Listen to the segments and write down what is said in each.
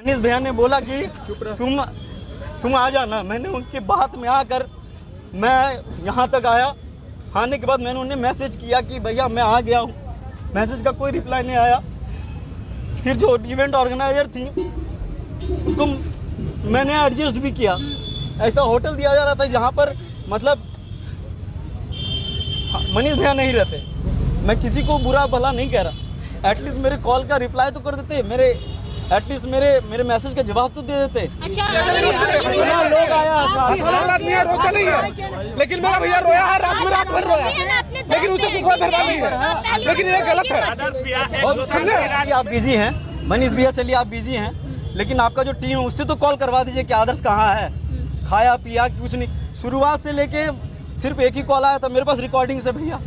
मनीष भैया ने बोला कि तुम आ जाना। मैंने उनकी बात में आकर मैं यहाँ तक आया। आने के बाद मैंने उन्हें मैसेज किया कि भैया मैं आ गया हूँ। मैसेज का कोई रिप्लाई नहीं आया। फिर जो इवेंट ऑर्गेनाइजर थी उनको मैंने एडजस्ट भी किया। ऐसा होटल दिया जा रहा था जहाँ पर मतलब मनीष भैया नहीं रहते। मैं किसी को बुरा भला नहीं कह रहा। एटलीस्ट मेरे कॉल का रिप्लाई तो कर देते, एटलीस्ट मेरे मैसेज का जवाब तो दे देते। अच्छा, लोग आया रोता नहीं है, लेकिन मेरा भैया रोया है, रात भर रोया, लेकिन उसे कोई परवाह नहीं है, लेकिन ये गलत है। समझे? आप बिजी हैं मनीष भैया, चलिए आप बिजी हैं, लेकिन आपका जो टीम है उससे तो कॉल करवा दीजिए कि आदर्श कहाँ है, खाया पिया कुछ नहीं। शुरुआत से लेके सिर्फ एक ही कॉल आया था मेरे पास रिकॉर्डिंग से भैया।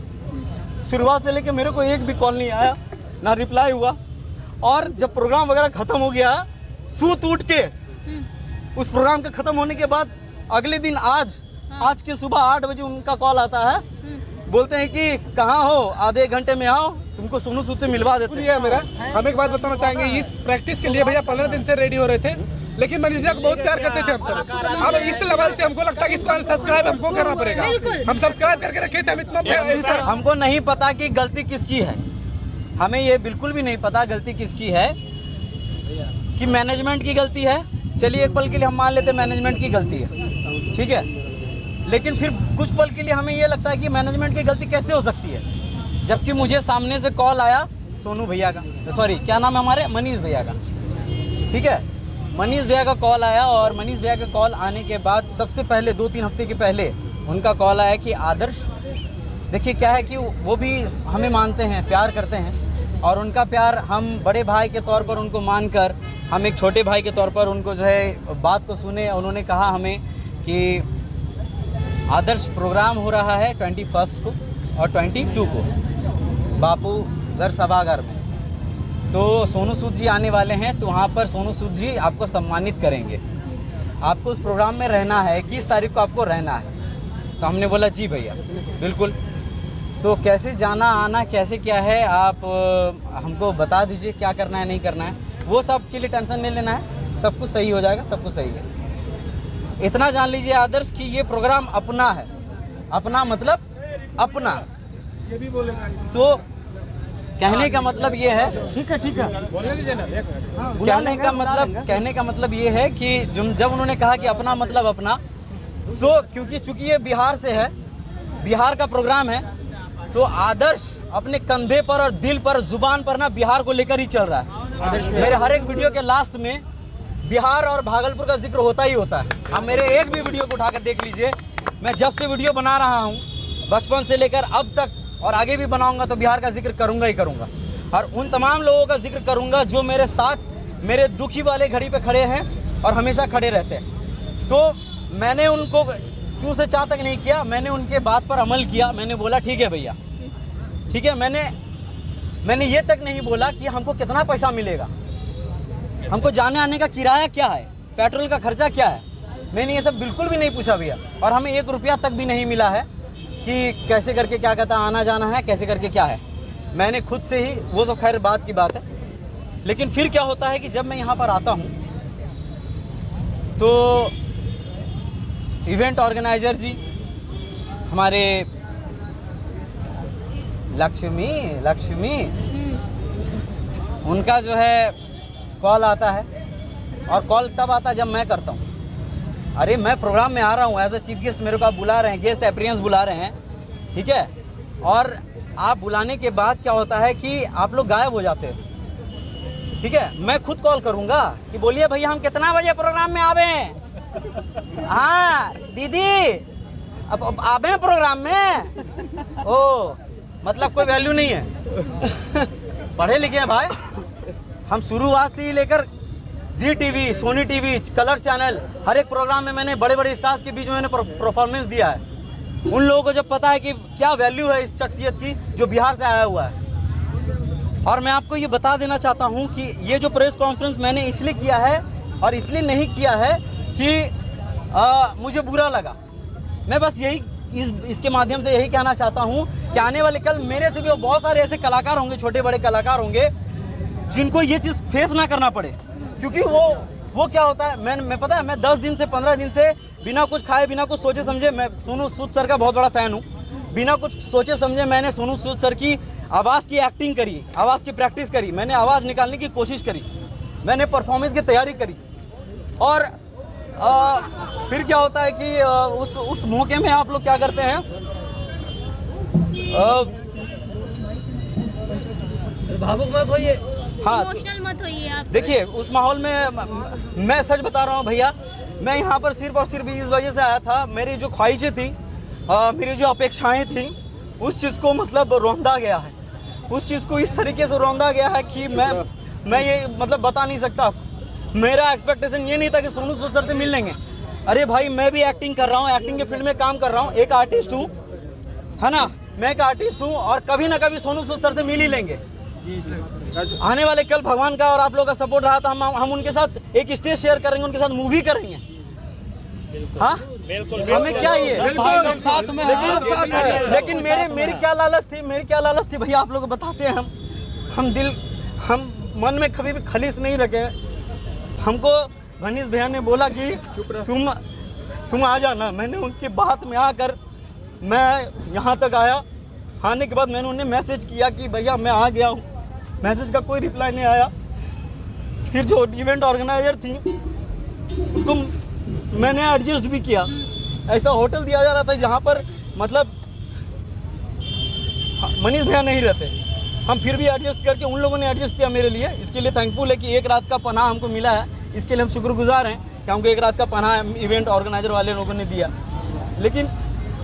शुरुआत से लेके मेरे को एक भी कॉल नहीं आया, ना रिप्लाई हुआ। और जब प्रोग्राम वगैरह खत्म हो गया, सूत उठ के उस प्रोग्राम के खत्म होने के बाद अगले दिन आज के सुबह 8 बजे उनका कॉल आता है। बोलते हैं कि कहाँ हो, आधे घंटे में आओ, तुमको सोनू सूद से मिलवा देते हैं। मेरा हम एक बात बताना चाहेंगे, इस प्रैक्टिस के लिए भैया 15 दिन से रेडी हो रहे थे, लेकिन मनीष भैया को बहुत प्यार करते थे हम सब। अब इस लेवल से हमको लगता है कि इसको सब्सक्राइब हमको करना पड़ेगा। हम सब्सक्राइब करके रखे थे, हम इतना हमको नहीं पता कि गलती किसकी है। हमें ये बिल्कुल भी नहीं पता गलती किसकी है, कि मैनेजमेंट की गलती है। चलिए एक पल के लिए हम मान लेते हैं मैनेजमेंट की गलती है, ठीक है, लेकिन फिर कुछ पल के लिए हमें ये लगता है कि मैनेजमेंट की गलती कैसे हो सकती है, जबकि मुझे सामने से कॉल आया सोनू भैया का, सॉरी क्या नाम है हमारे, मनीष भैया का, ठीक है, मनीष भैया का कॉल आया। और मनीष भैया का कॉल आने के बाद सबसे पहले 2-3 हफ्ते के पहले उनका कॉल आया कि आदर्श देखिए क्या है कि वो भी हमें मानते हैं, प्यार करते हैं, और उनका प्यार हम बड़े भाई के तौर पर उनको मानकर हम एक छोटे भाई के तौर पर उनको जो है बात को सुने। उन्होंने कहा हमें कि आदर्श प्रोग्राम हो रहा है 21 को और 22 को बापू घर सभागार में, तो सोनू सूद जी आने वाले हैं, तो वहाँ पर सोनू सूद जी आपको सम्मानित करेंगे, आपको उस प्रोग्राम में रहना है, 21 तारीख को आपको रहना है। तो हमने बोला जी भैया बिल्कुल। तो कैसे जाना आना कैसे क्या है आप हमको बता दीजिए, क्या करना है नहीं करना है, वो सब के लिए टेंशन नहीं लेना है, सब कुछ सही हो जाएगा, सब कुछ सही है। इतना जान लीजिए आदर्श कि ये प्रोग्राम अपना है, अपना मतलब अपना, ये भी बोलेगा। तो कहने का मतलब ये है, ठीक है कहने का मतलब ये है कि जब उन्होंने कहा कि अपना मतलब अपना, तो क्योंकि चूंकि ये बिहार से है, बिहार का प्रोग्राम है, तो आदर्श अपने कंधे पर और दिल पर जुबान पर ना बिहार को लेकर ही चल रहा है। मेरे हर एक वीडियो के लास्ट में बिहार और भागलपुर का जिक्र होता ही होता है। आप मेरे एक भी वीडियो को उठाकर देख लीजिए, मैं जब से वीडियो बना रहा हूँ बचपन से लेकर अब तक और आगे भी बनाऊंगा तो बिहार का जिक्र करूंगा ही करूंगा, और उन तमाम लोगों का जिक्र करूंगा जो मेरे साथ मेरे दुखी वाले घड़ी पे खड़े हैं और हमेशा खड़े रहते हैं। तो मैंने उनको चूँ से चाह तक नहीं किया, मैंने उनके बात पर अमल किया। मैंने बोला ठीक है भैया, ठीक है। मैंने ये तक नहीं बोला कि हमको कितना पैसा मिलेगा, हमको जाने आने का किराया क्या है, पेट्रोल का खर्चा क्या है, मैंने ये सब बिल्कुल भी नहीं पूछा भैया। और हमें 1 रुपया तक भी नहीं मिला है कि कैसे करके क्या कहता आना जाना है, कैसे करके क्या है। मैंने खुद से ही, वो तो खैर बात की बात है, लेकिन फिर क्या होता है कि जब मैं यहाँ पर आता हूँ तो इवेंट ऑर्गेनाइजर जी हमारे लक्ष्मी उनका जो है कॉल आता है, और कॉल तब आता है जब मैं करता हूँ, अरे मैं प्रोग्राम में आ रहा हूँ एज अ चीफ गेस्ट, मेरे को आप बुला रहे हैं, गेस्ट अपीयरेंस बुला रहे हैं, ठीक है। और आप बुलाने के बाद क्या होता है कि आप लोग गायब हो जाते हैं, ठीक है। मैं खुद कॉल करूँगा कि बोलिए भैया हम कितना बजे प्रोग्राम में आवे हैं, हाँ दीदी अब आवे हैं प्रोग्राम में, ओ मतलब कोई वैल्यू नहीं है। पढ़े लिखे हैं भाई हम, शुरुआत से ही लेकर Zee TV, Sony TV, Colors channel, हर एक प्रोग्राम में मैंने बड़े बड़े स्टार्स के बीच में मैंने परफॉर्मेंस दिया है। उन लोगों को जब पता है कि क्या वैल्यू है इस शख्सियत की जो बिहार से आया हुआ है। और मैं आपको ये बता देना चाहता हूँ कि ये जो प्रेस कॉन्फ्रेंस मैंने इसलिए किया है और इसलिए नहीं किया है कि मुझे बुरा लगा। मैं बस यही इसके माध्यम से यही कहना चाहता हूँ कि आने वाले कल मेरे से भी बहुत सारे ऐसे कलाकार होंगे, छोटे बड़े कलाकार होंगे जिनको ये चीज़ फेस ना करना पड़े, क्योंकि वो क्या होता है, मैं पता है, मैं 10 दिन से 15 दिन से बिना कुछ खाए बिना कुछ सोचे समझे, मैं सोनू सूद सर का बहुत बड़ा फ़ैन हूँ, बिना कुछ सोचे समझे मैंने सोनू सूद सर की आवाज़ की एक्टिंग करी, आवाज़ की प्रैक्टिस करी, मैंने आवाज़ निकालने की कोशिश करी, मैंने परफॉर्मेंस की तैयारी करी। और फिर क्या होता है कि उस मौके में आप लोग क्या करते हैं, भावुक मत होइए, हाँ इमोशनल मत होइए आप। देखिए उस माहौल में मैं सच बता रहा हूँ भैया, मैं यहाँ पर सिर्फ और सिर्फ इस वजह से आया था, मेरी जो ख्वाहिशें थी, मेरी जो अपेक्षाएं थी, उस चीज़ को मतलब रौंदा गया है, उस चीज़ को इस तरीके से रौंदा गया है कि मैं ये मतलब बता नहीं सकता। मेरा एक्सपेक्टेशन ये नहीं था कि सोनू सूद सर से मिल लेंगे। अरे भाई मैं भी एक्टिंग कर रहा हूँ, एक्टिंग के फील्ड में काम कर रहा हूँ, एक आर्टिस्ट हूँ, है ना, मैं एक आर्टिस्ट हूँ और कभी ना कभी सोनू सूद सर से मिल ही लेंगे। आने वाले कल भगवान का और आप लोगों का सपोर्ट रहा था, हम उनके साथ एक स्टेज शेयर करेंगे, उनके साथ मूवी करेंगे। हाँ हमें क्या ये साथ में लेकिन मेरी क्या लालच थी भैया, आप लोग बताते हैं, हम मन में कभी भी खलीस नहीं रखे। हमको मनीष भैया ने बोला कि तुम आ जाना, मैंने उनकी बात में आकर मैं यहाँ तक आया। आने के बाद मैंने उन्हें मैसेज किया कि भैया मैं आ गया हूँ, मैसेज का कोई रिप्लाई नहीं आया। फिर जो इवेंट ऑर्गेनाइजर थी उनको मैंने एडजस्ट भी किया, ऐसा होटल दिया जा रहा था जहाँ पर मतलब मनीष भैया नहीं रहते, हम फिर भी एडजस्ट करके उन लोगों ने एडजस्ट किया मेरे लिए। इसके लिए थैंकफुल है कि एक रात का पनाह हमको मिला है, इसके लिए हम शुक्रगुजार हैं कि हमको एक रात का पनाह इवेंट ऑर्गेनाइजर वाले लोगों ने दिया। लेकिन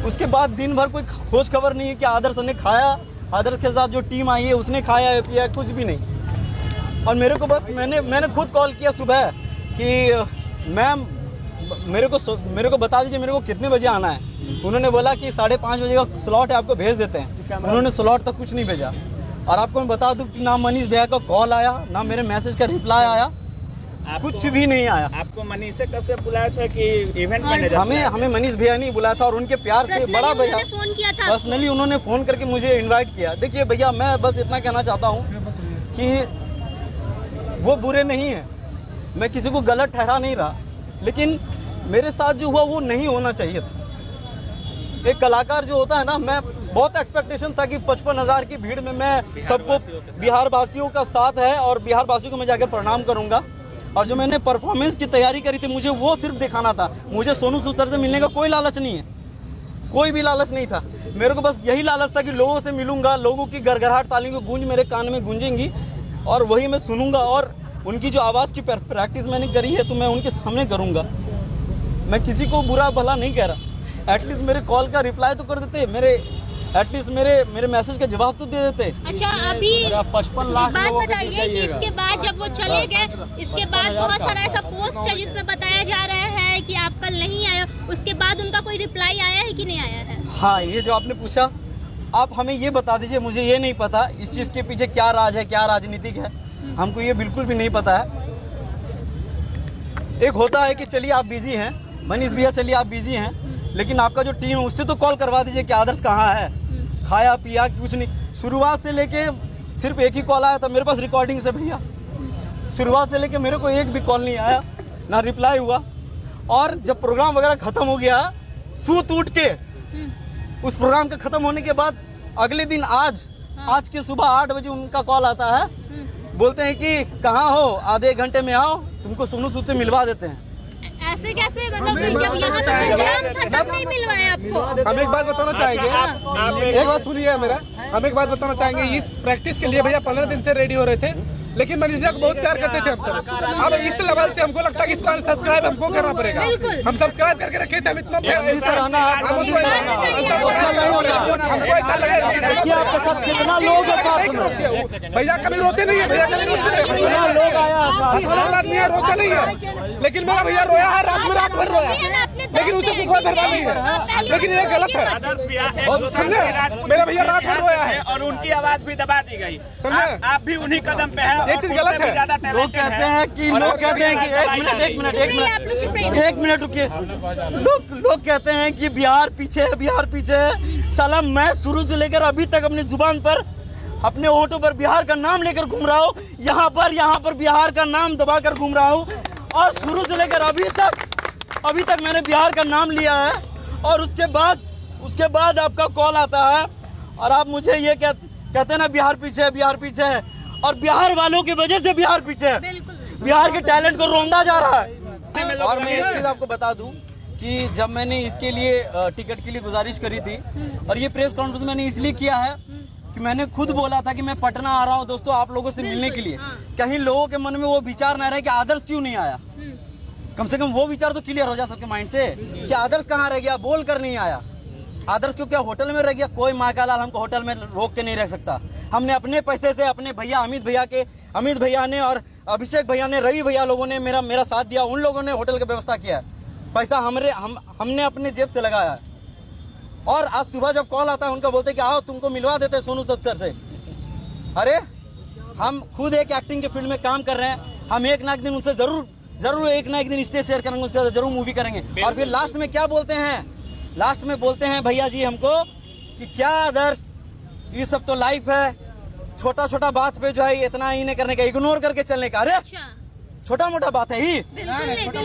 उसके बाद दिन भर कोई खोज खबर नहीं है कि आदर्श ने खाया, आदर्श के साथ जो टीम आई है उसने खाया है पिया, कुछ भी नहीं। और मेरे को बस मैंने खुद कॉल किया सुबह कि मैम मेरे को बता दीजिए मेरे को कितने बजे आना है। उन्होंने बोला कि 5:30 बजे का स्लॉट है, आपको भेज देते हैं। उन्होंने स्लॉट तक कुछ नहीं भेजा। और आपको मैं बता दूं कि ना मनीष भैया का कॉल आया, ना मेरे मैसेज का रिप्लाई आया, कुछ भी नहीं आया। आपको मनीष से कब से बुलाया था कि इवेंट मैनेजर? हमें मनीष भैया नहीं बुलाया था और उनके प्यार से बड़ा भैया फोन किया था, पर्सनली उन्होंने फ़ोन करके मुझे इनवाइट किया। देखिए भैया मैं बस इतना कहना चाहता हूँ कि वो बुरे नहीं हैं, मैं किसी को गलत ठहरा नहीं रहा, लेकिन मेरे साथ जो हुआ वो नहीं होना चाहिए था। एक कलाकार जो होता है ना, मैं बहुत एक्सपेक्टेशन था कि 55,000 की भीड़ में मैं सबको बिहार वासियों का साथ है और बिहार वासियों को मैं जाकर प्रणाम करूंगा। और जो मैंने परफॉर्मेंस की तैयारी करी थी मुझे वो सिर्फ दिखाना था। मुझे सोनू सूद सर से मिलने का कोई लालच नहीं है, कोई भी लालच नहीं था। मेरे को बस यही लालच था कि लोगों से मिलूंगा, लोगों की गड़गड़ाहट तालियों की गूंज मेरे कान में गूंजेंगी और वही मैं सुनूंगा। और उनकी जो आवाज़ की प्रैक्टिस मैंने करी है तो मैं उनके सामने करूँगा। मैं किसी को बुरा भला नहीं कह रहा, एटलीस्ट मेरे कॉल का रिप्लाई तो कर देते, एटलीस्ट मेरे मैसेज का जवाब तो दे देते। अच्छा अभी 55 लाख बात लोगों बताइए कि इसके बाद जब वो चले गए, इसके बाद बहुत सारा ऐसा पोस्ट है जिसमें बताया जा रहा है कि आप कल नहीं आए, उसके बाद उनका कोई रिप्लाई आया है कि नहीं आया है? हाँ, ये जो आपने पूछा, आप हमें ये बता दीजिए, मुझे ये नहीं पता इस चीज़ के पीछे क्या राज है, क्या राजनीतिक है, हमको ये बिल्कुल भी नहीं पता है। एक होता है कि चलिए आप बिजी हैं, मनीष भैया चलिए आप बिजी हैं, लेकिन आपका जो टीम है उससे तो कॉल करवा दीजिए कि आदर्श कहाँ है, खाया पिया कुछ नहीं। शुरुआत से लेके सिर्फ एक ही कॉल आया था मेरे पास रिकॉर्डिंग से भैया, शुरुआत से लेके मेरे को एक भी कॉल नहीं आया, ना रिप्लाई हुआ। और जब प्रोग्राम वगैरह ख़त्म हो गया, सूत उठ के उस प्रोग्राम के ख़त्म होने के बाद अगले दिन आज के सुबह 8 बजे उनका कॉल आता है, बोलते हैं कि कहाँ हो, आधे घंटे में आओ, तुमको सोनू सूद से मिलवा देते हैं। ऐसे कैसे, मतलब जब यहाँ पे प्रोग्राम था तब नहीं मिलवाया आपको? हम एक बात बताना चाहेंगे, एक बात सुनिए मेरा, हम एक बात बताना चाहेंगे। इस प्रैक्टिस के लिए भैया 15 दिन से रेडी हो रहे थे, लेकिन मनीष भैया को बहुत प्यार करते थे हम सब। अब इस लेवल से हमको लगता है कि इसको अनसब्सक्राइब हमको करना पड़ेगा। हम सब्सक्राइब करके रखे थे, हम इतना हमको ऐसा लगेगा कि आपके साथ कितना लोग हैं साथ में। भैया कभी रोते नहीं है, भैया कभी रोते नहीं कितना लोग आया साथ में। आदमी है, रोता नहीं है, लेकिन मेरा भैया रोया है, रात भर रोया, लेकिन उसे बुखार भरवा नहीं है, लेकिन ये गलत है। समझे, मेरा भैया रात भर रोया है और उनकी आवाज भी दबा दी गई। समझे, आप भी उन्हीं कदम पे हैं। ये चीज गलत है। लोग कहते हैं कि एक मिनट रुकिए, लोग कहते हैं कि बिहार पीछे है, बिहार पीछे है। साला मैं शुरू से लेकर अभी तक अपनी जुबान पर अपने होठों पर बिहार का नाम लेकर घूम रहा हूँ, यहाँ पर बिहार का नाम दबाकर घूम रहा हूँ। और शुरू से लेकर अभी तक मैंने बिहार का नाम लिया है। और उसके बाद आपका कॉल आता है और आप मुझे ये कहते हैं ना बिहार पीछे है। और बिहार वालों की वजह से बिहार पीछे है। बिहार के टैलेंट को रोंदा जा रहा है। और मैं एक चीज आपको बता दूं कि जब मैंने इसके लिए टिकट के लिए गुजारिश करी थी, और ये प्रेस कॉन्फ्रेंस मैंने इसलिए किया है कि मैंने खुद बोला था कि मैं पटना आ रहा हूँ दोस्तों आप लोगों से मिलने के लिए। कहीं लोगों के मन में वो विचार ना रहे कि आदर्श क्यों नहीं आया। कम से कम वो विचार तो क्लियर हो जा सबके माइंड से कि आदर्श कहाँ रह गया, बोल कर नहीं आया। आदर्श क्यों क्या होटल में रह गया? कोई माँ का लाल हमको होटल में रोक के नहीं रख सकता। हमने अपने पैसे से अपने भैया अमित भैया ने और अभिषेक भैया ने, रवि भैया लोगों ने मेरा साथ दिया। उन लोगों ने होटल की व्यवस्था किया है। पैसा हमने अपने जेब से लगाया है। और आज सुबह जब कॉल आता है उनका बोलते कि आओ तुमको मिलवा देते सोनू सूद सर से। अरे हम खुद एक एक्टिंग के फील्ड में काम कर रहे हैं। हम एक ना एक दिन उनसे जरूर एक ना एक दिन स्टेज शेयर करेंगे, उससे जरूर मूवी करेंगे। और फिर लास्ट में क्या बोलते हैं? लास्ट में बोलते हैं भैया जी हमको कि क्या आदर्श ये सब तो लाइफ है, छोटा बात पे जो है इतना ही नहीं करने का, इग्नोर करके चलने का। अरे छोटा मोटा बात है ही।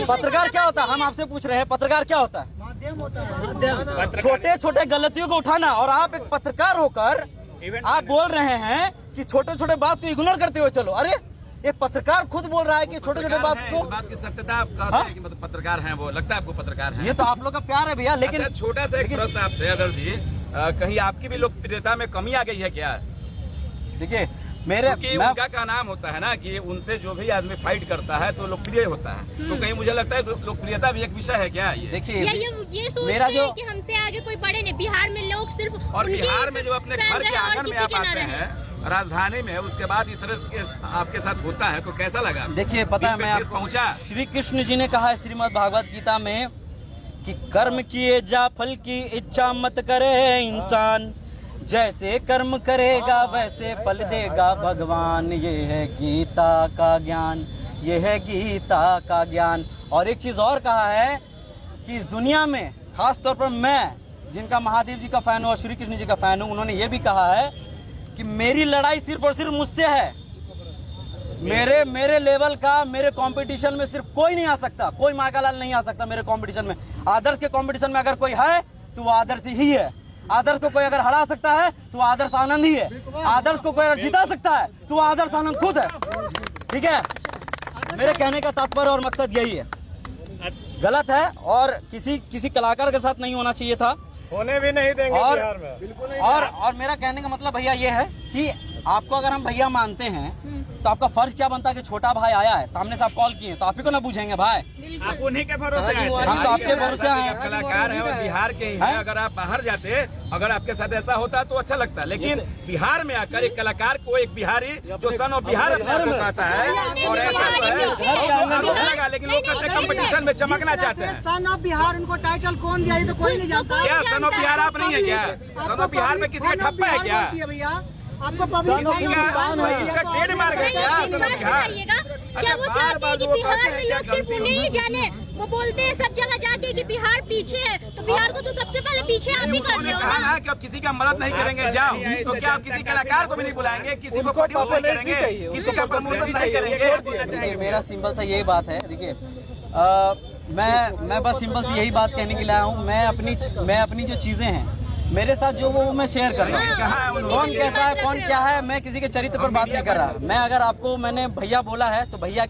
पत्रकार क्या होता है? हम आपसे पूछ रहे हैं पत्रकार क्या होता है? छोटे गलतियों को उठाना। और आप एक पत्रकार होकर आप बोल रहे हैं कि छोटे बात को इग्नोर करते हुए चलो। अरे एक पत्रकार खुद बोल रहा है कि छोटे बात की सत्यता आप कहते हैं कि मतलब पत्रकार हैं वो, लगता है आपको पत्रकार हैं। ये तो आप लोग का प्यार है भैया। लेकिन छोटा सा एक प्रश्न आपसे आदर्श जी, कहीं आपकी भी लोकप्रियता में कमी आ गई है क्या? देखिए उनका का नाम होता है ना कि उनसे जो भी आदमी फाइट करता है तो लोकप्रिय होता है। तो कहीं मुझे लगता है लोकप्रियता भी एक विषय है क्या? देखिए ये मेरा जो कि हमसे आगे कोई बड़े नहीं। बिहार में लोग सिर्फ और बिहार में जब अपने घर के आंगन में आप आते हैं, राजधानी में, उसके बाद इस तरह के आपके साथ होता है तो कैसा लगा? देखिए पता है मैं आपको पहुंचा, श्री कृष्ण जी ने कहा है श्रीमद् भागवत गीता में कि कर्म किए जा फल की इच्छा मत करे इंसान, जैसे कर्म करेगा वैसे फल देगा भगवान। ये है गीता का ज्ञान, ये है गीता का ज्ञान। और एक चीज और कहा है कि इस दुनिया में खास तौर पर मैं जिनका महादेव जी का फैन हूँ और श्री कृष्ण जी का फैन हूँ, उन्होंने ये भी कहा है कि मेरी लड़ाई सिर्फ और सिर्फ मुझसे है। मेरे लेवल का मेरे कंपटीशन में सिर्फ कोई नहीं आ सकता, कोई माँ का लाल नहीं आ सकता मेरे कंपटीशन में। आदर्श के कंपटीशन में अगर कोई है तो वो आदर्श ही है। आदर्श को कोई अगर हरा सकता है तो आदर्श आनंद ही है। आदर्श को कोई अगर जिता सकता है तो आदर्श आनंद खुद है। ठीक है, मेरे कहने का तात्पर्य और मकसद यही है। गलत है और किसी कलाकार के साथ नहीं होना चाहिए था, होने भी नहीं देंगे बिहार में। और मेरा कहने का मतलब भैया ये है कि आपको अगर हम भैया मानते हैं तो आपका फर्ज क्या बनता है कि छोटा भाई आया है सामने से आप कॉल किए तो आप ही को ना पूछेंगे भाई। आप उन्हीं के भरोसे आए थे। हम तो आपके भरोसे आए हैं। कलाकार हैं और बिहार के ही हैं। अगर आप बाहर जाते, अगर आपके साथ ऐसा होता तो अच्छा लगता, लेकिन बिहार में आकर एक कलाकार को एक बिहारी जो सन ऑफ बिहार अपने आप को कहता है और ऐसा है, लेकिन लोग कहते हैं कंपटीशन में चमकना चाहते हैं। सन ऑफ बिहार उनको टाइटल कौन दिया ये तो कोई नहीं जानता। क्या सन ऑफ बिहार आप नहीं है क्या? सन ऑफ बिहार में किसी का ठप्पा है क्या? भैया आपको पब्लिक मार गया क्या? क्या वो चाहते हैं कि बिहार में लोग सिर्फ उन्हें ही जाने? वो बोलते हैं सब जगह जाके कि बिहार पीछे है, तो बिहार को तो सबसे पहले पीछे आप ही कर दो ना। कि आप किसी का मदद नहीं करेंगे जाओ, तो क्या आप किसी कलाकार को भी नहीं बुलाएंगे, किसी को प्रोड्यूस नहीं करेंगे, किसी का प्रमोशन नहीं करेंगे? मेरा सिंपल सा यही बात है। देखिए मैं बस सिंपल सी यही बात कहने के लिए आया हूँ। मैं अपनी जो चीजें हैं मेरे साथ जो वो मैं शेयर कर रहा हूँ। कौन कैसा है कौन क्या है मैं किसी के चरित्र पर बात नहीं कर रहा। मैं अगर आपको मैंने भैया बोला है तो भैया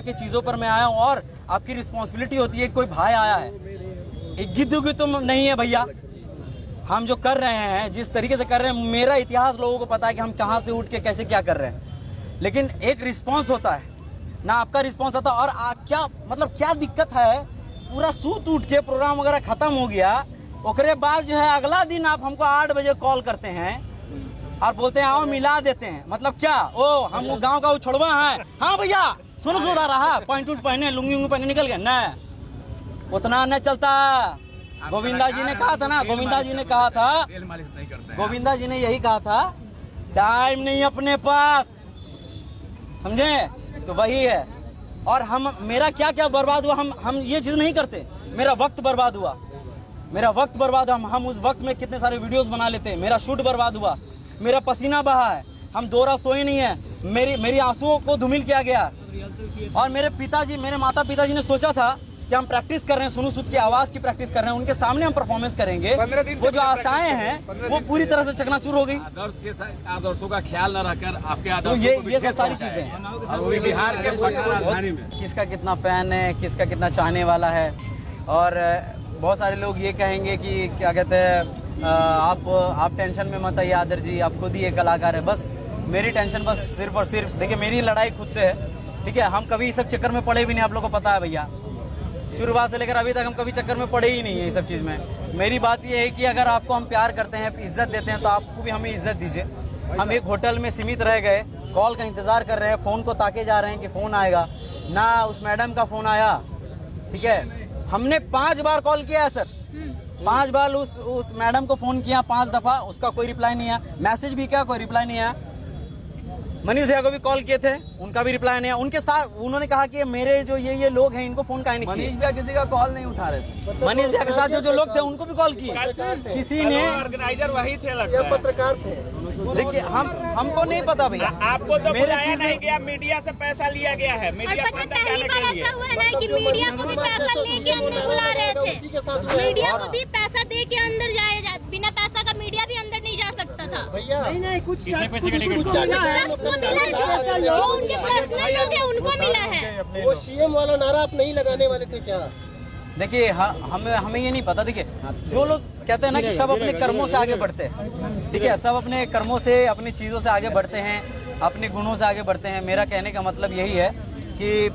के चीज़ों पर मैं आया हूँ। और आपकी रिस्पॉन्सिबिलिटी होती है कोई भाई आया है, एक गिद्ध तुम नहीं है भैया। हम जो कर रहे हैं जिस तरीके से कर रहे हैं, मेरा इतिहास लोगों को पता है कि हम कहाँ से उठ के कैसे क्या कर रहे हैं। लेकिन एक रिस्पॉन्स होता है ना, आपका रिस्पॉन्स आता है। और क्या दिक्कत है, पूरा सूत उठ के प्रोग्राम वगैरह खत्म हो गया, ओकरे बाद जो है अगला दिन आप हमको 8 बजे कॉल करते हैं और बोलते हैं आओ मिला देते हैं। मतलब क्या? ओ हम वो गांव का उछड़वा है। हाँ भैया सुना रहा, पैंट पहने लुंगी पहने निकल गए न, उतना न चलता। गोविंदा जी ने कहा था ना, गोविंदा जी ने यही कहा था, टाइम नहीं अपने पास, समझे? तो वही है। और मेरा क्या बर्बाद हुआ, हम ये चीज नहीं करते। मेरा वक्त बर्बाद हुआ। हम उस वक्त में कितने सारे वीडियोस बना लेते। मेरा शूट बर्बाद हुआ, मेरा पसीना बहा है, हम 2 रात सोए नहीं है, मेरी आंसुओं को धूमिल किया गया। और मेरे पिताजी, मेरे माता पिताजी ने सोचा था कि हम प्रैक्टिस कर रहे हैं, सुनु सूद की आवाज की प्रैक्टिस कर रहे हैं, उनके सामने हम परफॉर्मेंस करेंगे। 15 दिन से वो जो आशाएं हैं वो पूरी तरह से चकनाचूर हो गई। आदर्शों का ख्याल न रखकर आपके तो आदर्शों ये सब सारी चीजें हैं। और वो भी बिहार के राजधानी में। किसका कितना फैन है, किसका कितना चाहने वाला है। और बहुत सारे लोग ये कहेंगे कि क्या कहते हैं, आप टेंशन में मत आइए आदर जी, आप खुद ही एक कलाकार है। बस मेरी टेंशन बस सिर्फ और सिर्फ, देखिए मेरी लड़ाई खुद से है, ठीक है। हम कभी इस सब चक्कर में पड़े भी नहीं, आप लोगों को पता है भैया, शुरुआत से लेकर अभी तक हम कभी चक्कर में पड़े ही नहीं है ये सब चीज़ में। मेरी बात ये है कि अगर आपको हम प्यार करते हैं, इज्जत देते हैं, तो आपको भी हमें इज्जत दीजिए। हम एक होटल में सीमित रह गए, कॉल का इंतज़ार कर रहे हैं, फ़ोन को ताके जा रहे हैं कि फ़ोन आएगा ना। उस मैडम का फ़ोन आया, ठीक है। हमने 5 बार कॉल किया है सर, 5 बार उस मैडम को फ़ोन किया, 5 दफ़ा, उसका कोई रिप्लाई नहीं आया। मैसेज भी किया, कोई रिप्लाई नहीं आया। मनीष भैया को भी कॉल किए थे, उनका भी रिप्लाई नहीं आया। उनके साथ उन्होंने कहा कि मेरे जो ये लोग हैं इनको फोन काहे नहीं किए। मनीष भैया किसी का कॉल नहीं उठा रहे थे। मनीष भैया के साथ जो लोग थे उनको भी कॉल किए, किसी ने। ऑर्गेनाइजर वही थे, लगता है पत्रकार थे। देखिए हमको नहीं पता भैया, आपको तो मेरे बुलाया नहीं चीजें गया, मीडिया से पैसा लिया गया है। और मीडिया पता पहली बार ऐसा हुआ है ना कि मीडिया को भी पैसा लेके अंदर बुला रहे थे। मीडिया को भी पैसा दे के अंदर जाए, बिना पैसा का मीडिया भी अंदर नहीं जा सकता था। नहीं कुछ सबको मिला है, जो उनके पर्सनल लोग हैं उनको मिला है। वो सीएम वाला नारा आप नहीं लगाने वाले थे क्या? देखिए हमें ये नहीं पता। देखिए जो लोग कहते हैं ना कि सब अपने कर्मों से आगे बढ़ते हैं, ठीक है, सब अपने कर्मों से, अपनी चीज़ों से आगे बढ़ते हैं, अपने गुणों से आगे बढ़ते हैं। मेरा कहने का मतलब यही है कि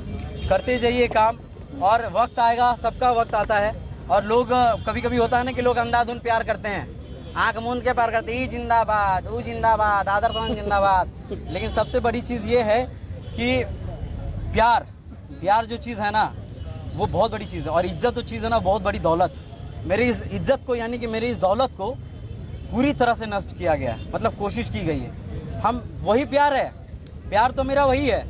करते जाइए काम, और वक्त आएगा, सबका वक्त आता है। और लोग कभी कभी होता है ना कि लोग अंधाधुंध प्यार करते हैं, आंख मूंद के प्यार करते हैं, ई जिंदाबाद, ऊ जिंदाबाद, आदर समान जिंदाबाद। लेकिन सबसे बड़ी चीज़ ये है कि प्यार जो चीज़ है ना वो बहुत बड़ी चीज़ है। और इज्जत जो चीज़ है ना बहुत बड़ी दौलत। मेरी इस इज्जत को, यानी कि मेरी इस दौलत को पूरी तरह से नष्ट किया गया है, मतलब कोशिश की गई है। हम वही प्यार है, प्यार तो मेरा वही है,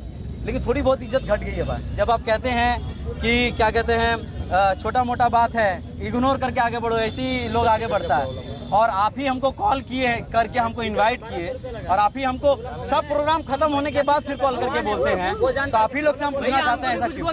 लेकिन थोड़ी बहुत इज्जत घट गई है भाई। जब आप कहते हैं कि क्या कहते हैं, छोटा मोटा बात है, इग्नोर करके आगे बढ़ो, ऐसे ही लोग आगे बढ़ता है। और आप ही हमको कॉल किए करके हमको इनवाइट किए, और आप ही हमको सब प्रोग्राम खत्म होने के बाद फिर कॉल करके बोलते हैं, तो आप ही लोग से हम पूछना चाहते हैं ऐसा क्यों?